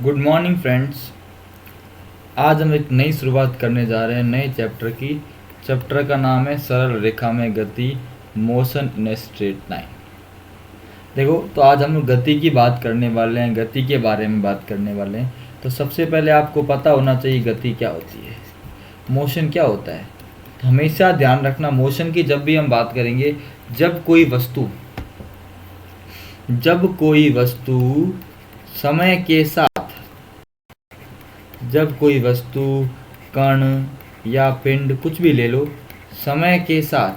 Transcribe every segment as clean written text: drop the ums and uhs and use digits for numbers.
Good morning friends. आज हम एक नई शुरुआत करने जा रहे हैं नए चैप्टर की। चैप्टर का नाम है सरल रेखा में गति, मोशन इन स्ट्रेट लाइन। देखो, तो आज हम लोग गति की बात करने वाले हैं, गति के बारे में बात करने वाले हैं। तो सबसे पहले आपको पता होना चाहिए गति क्या होती है, मोशन क्या होता है। तो हमेशा ध्यान रखना, मोशन की जब भी हम बात करेंगे, जब कोई वस्तु समय के साथ, जब कोई वस्तु, कण या पिंड कुछ भी ले लो, समय के साथ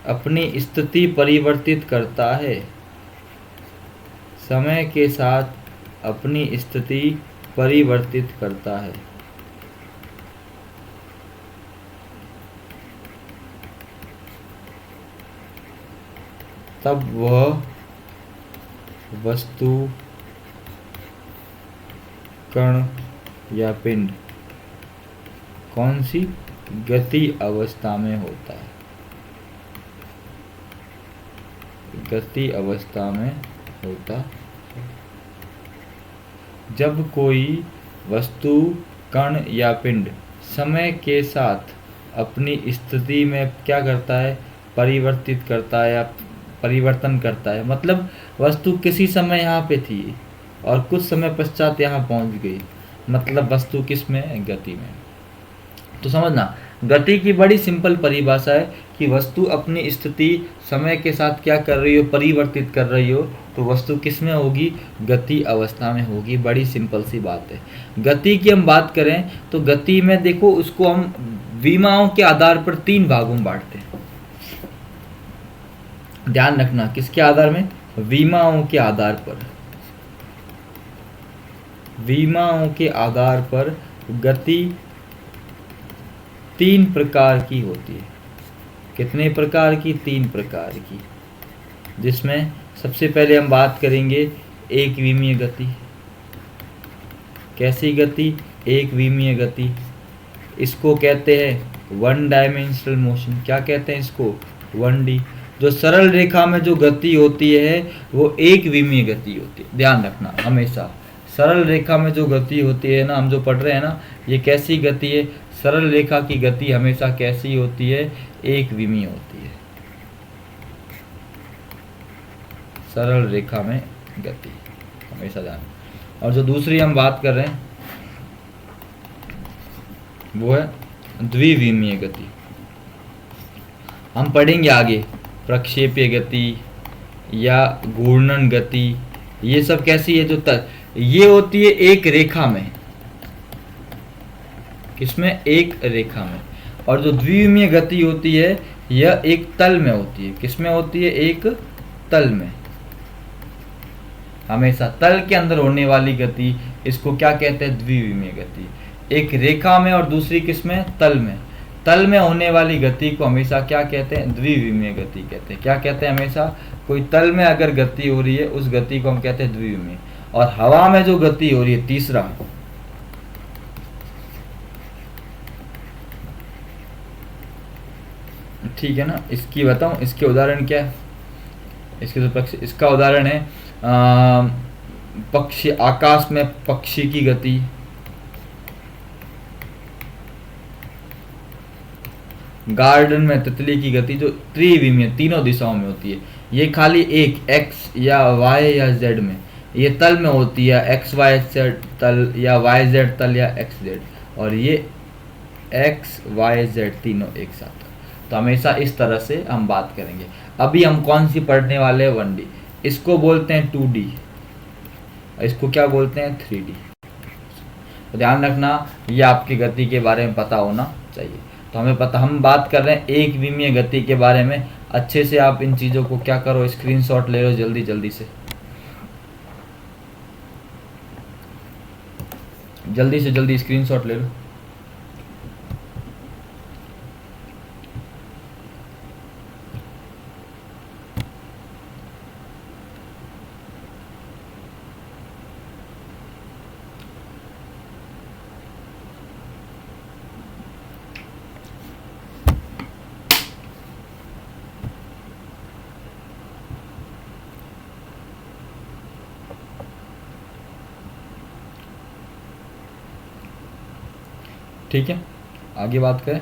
अपनी स्थिति परिवर्तित करता है, समय के साथ अपनी स्थिति परिवर्तित करता है, तब वह वस्तु, कण या पिंड कौन सी गति अवस्था में होता है, गति अवस्था में होता है। जब कोई वस्तु, कण या पिंड समय के साथ अपनी स्थिति में क्या करता है, परिवर्तित करता है या परिवर्तन करता है। मतलब वस्तु किसी समय यहाँ पे थी और कुछ समय पश्चात यहाँ पहुँच गई, मतलब वस्तु किस में, गति में। तो समझना, गति की बड़ी सिंपल परिभाषा है कि वस्तु अपनी स्थिति समय के साथ क्या कर रही हो, परिवर्तित कर रही हो, तो वस्तु किस में होगी, गति अवस्था में होगी। बड़ी सिंपल सी बात है। गति की हम बात करें तो गति में देखो, उसको हम विमाओं के आधार पर 3 भागों में बांटते हैं। ध्यान रखना, किसके आधार में, विमाओं के आधार पर। विमाओं के आधार पर गति 3 प्रकार की होती है। कितने प्रकार की, 3 प्रकार की। जिसमें सबसे पहले हम बात करेंगे एक विमीय गति। कैसी गति, एक विमीय गति। इसको कहते हैं 1 डायमेंशनल मोशन। क्या कहते हैं इसको, 1D। जो सरल रेखा में जो गति होती है वो एक विमीय गति होती है। ध्यान रखना हमेशा, सरल रेखा में जो गति होती है ना, हम जो पढ़ रहे हैं ना, ये कैसी गति है, सरल रेखा की गति हमेशा कैसी होती है, एक विमीय होती है। सरल रेखा में गति हमेशा ध्यान। और जो दूसरी हम बात कर रहे हैं वो है द्विविमीय गति। हम पढ़ेंगे आगे प्रक्षेपीय गति या घूर्णन गति। ये सब कैसी है, जो ये होती है एक रेखा में, किसमें, एक रेखा में। और जो द्विविमीय गति होती है यह एक तल में होती है। किसमें होती है, एक तल में। हमेशा तल के अंदर होने वाली गति, इसको क्या कहते हैं, द्विविमीय गति। एक रेखा में और दूसरी किसमें, तल में। तल में होने वाली गति को हमेशा क्या कहते हैं, द्विविमीय गति कहते हैं। क्या कहते हैं, हमेशा कोई तल में अगर गति हो रही है उस गति को हम कहते हैं द्विविमीय। और हवा में जो गति हो रही है, तीसरा, ठीक है ना। इसकी बताऊं, इसके उदाहरण क्या है, इसका उदाहरण है पक्षी, आकाश में पक्षी की गति, गार्डन में तितली की गति, जो त्रिविमीय, तीनों दिशाओं में होती है। ये खाली एक एक्स या वाई या जेड में, ये तल में होती है, एक्स वाई जेड तल या वाई जेड तल या एक्स जेड, और ये एक्स वाई जेड तीनों एक साथ। तो हमेशा इस तरह से हम बात करेंगे। अभी हम कौन सी पढ़ने वाले हैं, 1D। इसको बोलते हैं 2D, इसको क्या बोलते हैं, 3D। तो ध्यान रखना, ये आपकी गति के बारे में पता होना चाहिए। तो हमें पता, हम बात कर रहे हैं एक विमीय गति के बारे में। अच्छे से आप इन चीज़ों को क्या करो, स्क्रीनशॉट ले लो जल्दी जल्दी से, जल्दी स्क्रीनशॉट ले लो। ठीक है, आगे बात करें।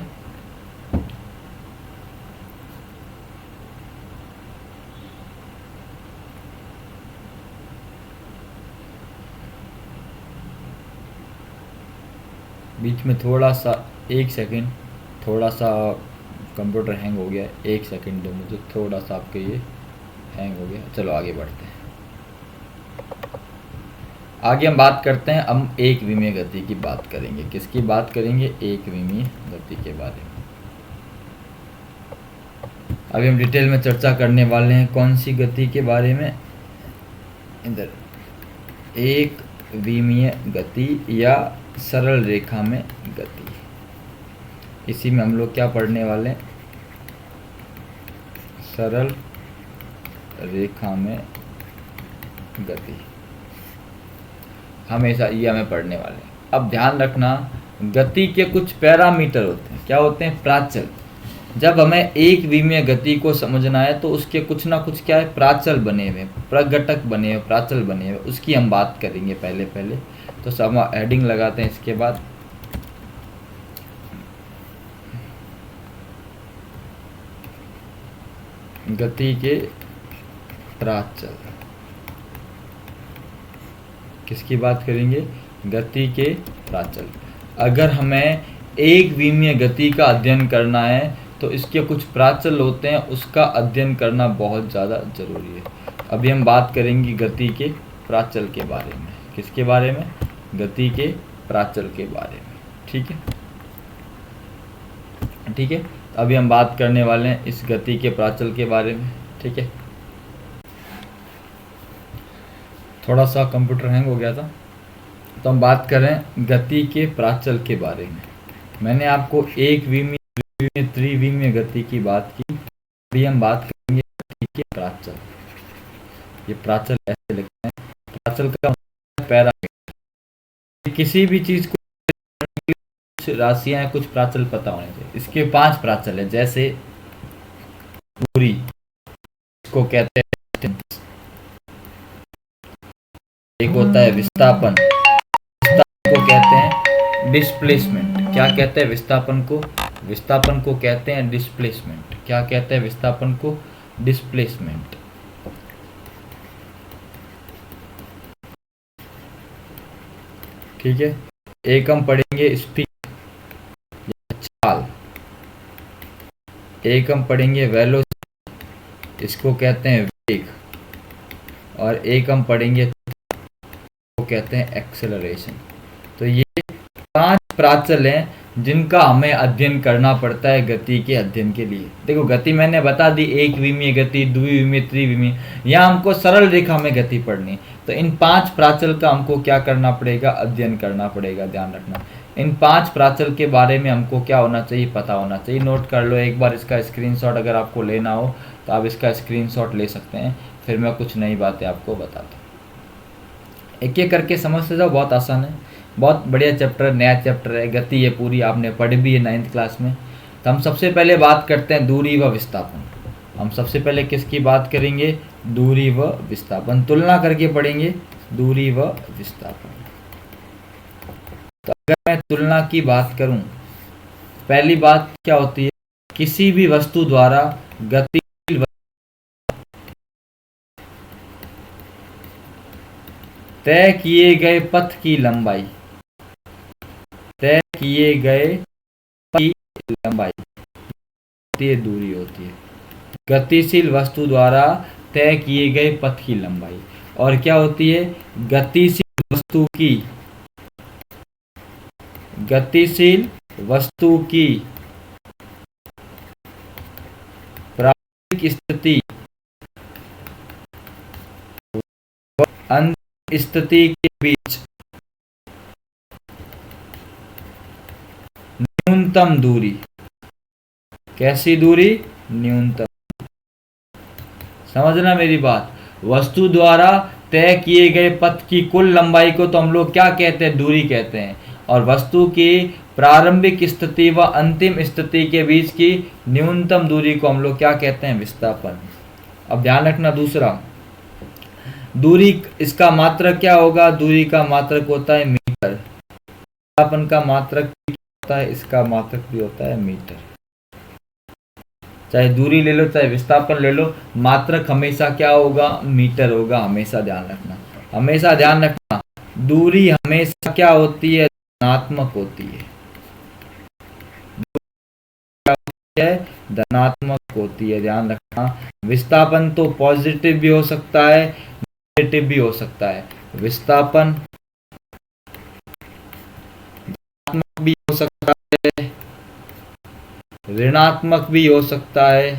बीच में थोड़ा सा, एक सेकंड, थोड़ा सा कंप्यूटर हैंग हो गया, एक सेकंड दो मुझे, थोड़ा सा आपके ये हैंग हो गया। चलो आगे बढ़ते हैं। आगे हम बात करते हैं, हम एक विमीय गति की बात करेंगे। किसकी बात करेंगे? एक विमीय गति के बारे में। अभी हम डिटेल में चर्चा करने वाले हैं कौन सी गति के बारे में? इधर, एक विमीय गति या सरल रेखा में गति। इसी में हम लोग क्या पढ़ने वाले हैं? सरल रेखा में गति, हमेशा ये हमें पढ़ने वाले हैं। अब ध्यान रखना, गति के कुछ पैरामीटर होते हैं। क्या होते हैं? प्राचल। जब हमें एक विमीय गति को समझना है तो उसके कुछ ना कुछ क्या है? प्राचल बने हुए, प्रघटक बने हुए, प्राचल बने हुए, उसकी हम बात करेंगे पहले। तो सब हेडिंग लगाते हैं इसके बाद। गति के प्राचल, किसकी बात करेंगे? गति के प्राचल। अगर हमें एक विमीय गति का अध्ययन करना है तो इसके कुछ प्राचल होते हैं, उसका अध्ययन करना बहुत ज़्यादा जरूरी है। अभी हम बात करेंगे गति के प्राचल के बारे में। किसके बारे में? गति के प्राचल के बारे में। ठीक है, ठीक है। अभी हम बात करने वाले हैं इस गति के प्राचल के बारे में। ठीक है, थोड़ा सा कंप्यूटर हैंग हो गया था, तो हम बात करें गति के प्राचल के बारे में। मैंने आपको एक विमीय, त्रिविमीय गति की बात की। अभी हम बात करेंगे गति के प्राचल। ये प्राचल ऐसे लगते हैं। प्राचल का पैरामीटर, किसी भी चीज को, कुछ राशियां हैं, कुछ प्राचल पता होने चाहिए। इसके 5 प्राचल है। जैसे दूरी, इसको कहते हैं, एक होता है विस्थापन, विस्थापन को कहते हैं डिस्प्लेसमेंट। क्या कहते हैं विस्थापन को? विस्थापन को कहते हैं डिस्प्लेसमेंट। क्या कहते हैं विस्थापन को? डिस्प्लेसमेंट। ठीक है, एक हम पढ़ेंगे स्पीड या चाल, एक हम पढ़ेंगे वेलोसिटी, इसको कहते हैं वेग, और एक हम पढ़ेंगे को कहते हैं एक्सेलरेशन। तो ये 5 प्राचल हैं जिनका हमें अध्ययन करना पड़ता है गति के अध्ययन के लिए। देखो, गति मैंने बता दी, एक विमीय गति, द्विविमीय, त्रिविमीय। यहाँ हमको सरल रेखा में गति पढ़नी, तो इन 5 प्राचल का हमको क्या करना पड़ेगा? अध्ययन करना पड़ेगा। ध्यान रखना, इन 5 प्राचल के बारे में हमको क्या होना चाहिए? पता होना चाहिए। नोट कर लो एक बार इसका स्क्रीनशॉट, अगर आपको लेना हो तो आप इसका स्क्रीनशॉट ले सकते हैं। फिर मैं कुछ नई बातें आपको बताता हूँ, एक एक करके समझते जाओ। बहुत आसान है, बहुत बढ़िया चैप्टर, नया चैप्टर है। गति ये पूरी आपने पढ़ी भी है 9th क्लास में। तो हम सबसे पहले बात करते हैं दूरी व विस्थापन। हम सबसे पहले किसकी बात करेंगे? दूरी व विस्थापन। तुलना करके पढ़ेंगे दूरी व विस्थापन। तो अगर मैं तुलना की बात करूं, पहली बात क्या होती है? किसी भी वस्तु द्वारा गति, तय किए गए पथ की लंबाई, तय किए गए पथ की लंबाई, ये दूरी होती है। गतिशील वस्तु द्वारा तय किए गए पथ की लंबाई। और क्या होती है? गतिशील वस्तु की, गतिशील वस्तु की प्रारंभिक स्थिति व अंतिम स्थिति के बीच न्यूनतम दूरी। कैसी दूरी? न्यूनतम। समझना मेरी बात। वस्तु द्वारा तय किए गए पथ की कुल लंबाई को तो हम लोग क्या कहते हैं? दूरी कहते हैं। और वस्तु की प्रारंभिक स्थिति व अंतिम स्थिति के बीच की न्यूनतम दूरी को हम लोग क्या कहते हैं? विस्थापन। अब ध्यान रखना, दूसरा दूरी, इसका मात्रक क्या होगा? दूरी का मात्रक होता है मीटर। विस्थापन का मात्रक होता है, इसका मात्रक भी होता है मीटर। चाहे दूरी ले लो चाहे विस्थापन ले लो, मात्रक हमेशा क्या होगा, मीटर होगा। हमेशा ध्यान रखना, हमेशा ध्यान रखना, दूरी हमेशा क्या होती है, धनात्मक होती है, धनात्मक होती है, ध्यान रखना। विस्थापन तो पॉजिटिव भी हो सकता है, नेगेटिव भी हो सकता है। विस्थापन धनात्मक भी हो सकता है, ऋणात्मक भी हो सकता है,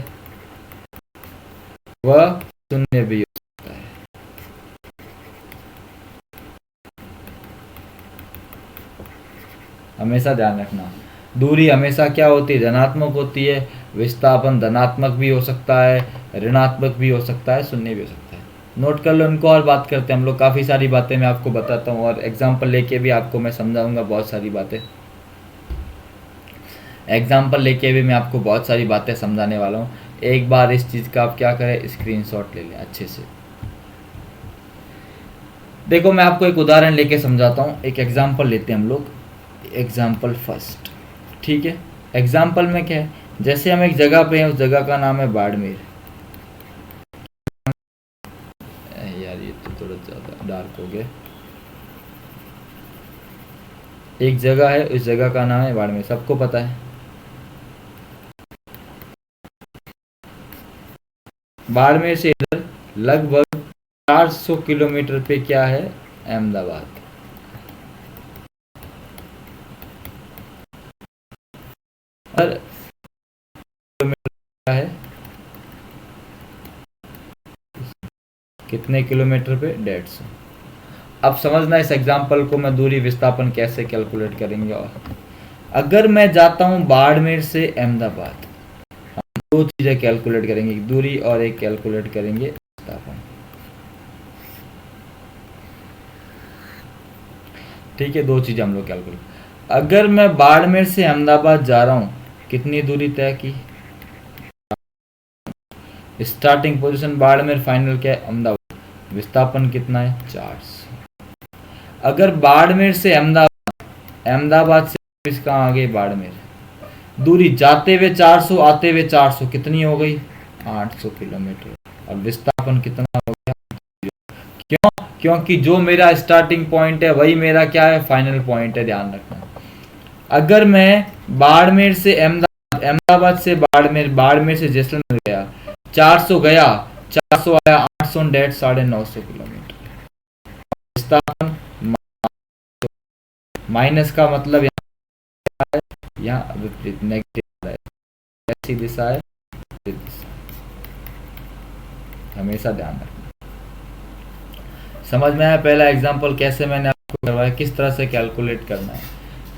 वह शून्य भी हो सकता है। हमेशा ध्यान रखना, दूरी हमेशा क्या होती है, धनात्मक होती है। विस्थापन धनात्मक भी हो सकता है, ऋणात्मक भी हो सकता है, शून्य भी हो सकता है। नोट कर लो इनको और बात करते हैं हम लोग। काफ़ी सारी बातें मैं आपको बताता हूँ और एग्जाम्पल लेके भी आपको मैं समझाऊंगा बहुत सारी बातें। एग्जाम्पल लेके भी मैं आपको बहुत सारी बातें समझाने वाला हूँ। एक बार इस चीज़ का आप क्या करें, स्क्रीनशॉट ले लें अच्छे से। देखो मैं आपको एक उदाहरण लेके समझाता हूँ। एक एग्जाम्पल लेते हैं हम लोग, एग्जाम्पल फर्स्ट, ठीक है। एग्जाम्पल में क्या है, जैसे हम एक जगह पे हैं, उस जगह का नाम है बाड़मेर। यार ये तो थोड़ा ज़्यादा डार्क हो गया। एक जगह है, उस जगह का नाम है बाड़मेर, सबको पता है। बाड़मेर से इधर लगभग 400 किलोमीटर पे क्या है, अहमदाबाद। और किलोमीटर है, कितने किलोमीटर पे, 150। अब समझना इस एग्जाम्पल को, मैं दूरी विस्थापन कैसे कैलकुलेट करेंगे। और अगर मैं जाता हूं बाड़मेर से अहमदाबाद, हम दो चीजें कैलकुलेट करेंगे, एक दूरी और एक कैलकुलेट करेंगे विस्थापन। ठीक है, दो चीजें हम लोग कैलकुलेट। अगर मैं बाड़मेर से अहमदाबाद जा रहा हूं, कितनी दूरी तय की, स्टार्टिंग पोजीशन बाड़मेर, फाइनल क्या है अहमदाबाद, विस्थापन कितना है 400। अगर बाड़मेर से अहमदाबाद, अहमदाबाद से कहाँ आ गए बाड़मेर, दूरी जाते हुए 400 आते हुए 400, कितनी हो गई 800 किलोमीटर। और विस्थापन कितना हो गया, क्यों, क्योंकि जो मेरा स्टार्टिंग पॉइंट है वही मेरा क्या है, फाइनल पॉइंट है, ध्यान रखना। अगर मैं बाड़मेर से अहमदाबाद, अहमदाबाद से बाड़मेर, बाड़मेर से जैसलमेर गया, 400 गया, 400 आया, 800 डेढ़ 950 किलोमीटर। विस्थापन माइनस का मतलब यहाँ विपरीत, नेगेटिव, ऐसी दिशा है, हमेशा ध्यान रखना। समझ में आया पहला एग्जांपल कैसे मैंने आपको करवाया, किस तरह से कैलकुलेट करना है।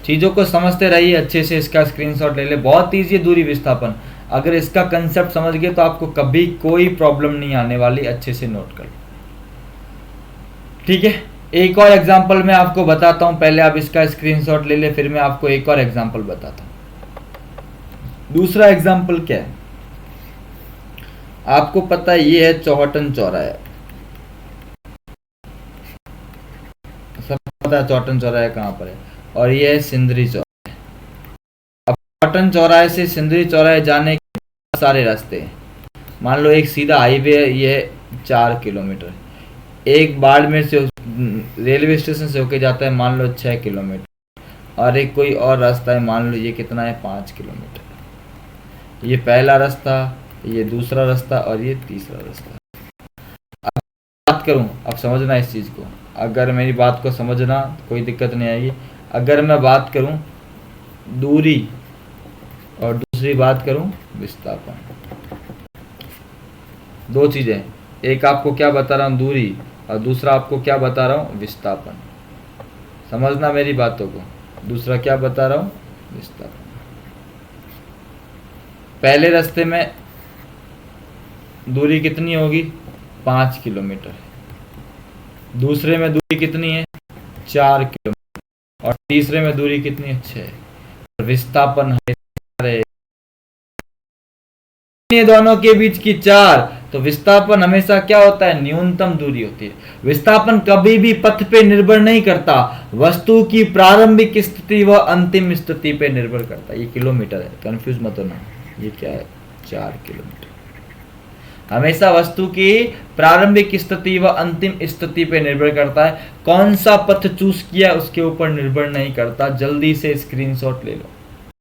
चीज़ों को समझते रहिए अच्छे से, इसका स्क्रीनशॉट ले ले, बहुत ईजी है दूरी विस्थापन। अगर इसका कंसेप्ट समझ गए तो आपको कभी कोई प्रॉब्लम नहीं आने वाली, अच्छे से नोट कर लो, ठीक है। एक और एग्जांपल मैं आपको बताता हूं, पहले आप इसका स्क्रीनशॉट ले ले, फिर मैं आपको एक और एग्जांपल बताता हूं। दूसरा एग्जांपल क्या है, आपको पता है ये है चौहटन चौराहा, सब पता है चौहटन चौराहा कहां पर है, और ये है सिंदरी चौराहा। अब चौहटन चौराहे से सिंदरी चौराहे जाने के बहुत सारे रास्ते हैं। मान लो एक सीधा हाईवे है, ये 4 किलोमीटर। एक बाड़मेर से रेलवे स्टेशन से होके जाता है, मान लो 6 किलोमीटर। और एक कोई और रास्ता है, मान लो ये कितना है 5 किलोमीटर। ये पहला रास्ता, ये दूसरा रास्ता और ये तीसरा रास्ता। अब बात करूं, अब समझना इस चीज़ को, अगर मेरी बात को समझना कोई दिक्कत नहीं आएगी। अगर मैं बात करूं दूरी और दूसरी बात करूं विस्थापन, दो चीज़ें, एक आपको क्या बता रहा हूं दूरी, और दूसरा आपको क्या बता रहा हूं विस्थापन। समझना मेरी बातों को, दूसरा क्या बता रहा हूं विस्थापन। पहले रास्ते में दूरी कितनी होगी 5 किलोमीटर, दूसरे में दूरी कितनी है 4 किलोमीटर, और तीसरे में दूरी कितनी है 6। विस्थापन है दोनों के बीच की 4, तो विस्थापन हमेशा क्या होता है, न्यूनतम दूरी होती है। विस्थापन कभी भी पथ पे निर्भर नहीं करता, वस्तु की प्रारंभिक स्थिति व अंतिम स्थिति पे निर्भर करता है। ये किलोमीटर है, कंफ्यूज मत होना, ये क्या है, 4 किलोमीटर। हमेशा वस्तु की प्रारंभिक स्थिति व अंतिम स्थिति पे निर्भर करता है, कौन सा पथ चूज किया उसके ऊपर निर्भर नहीं करता। जल्दी से स्क्रीनशॉट ले लो।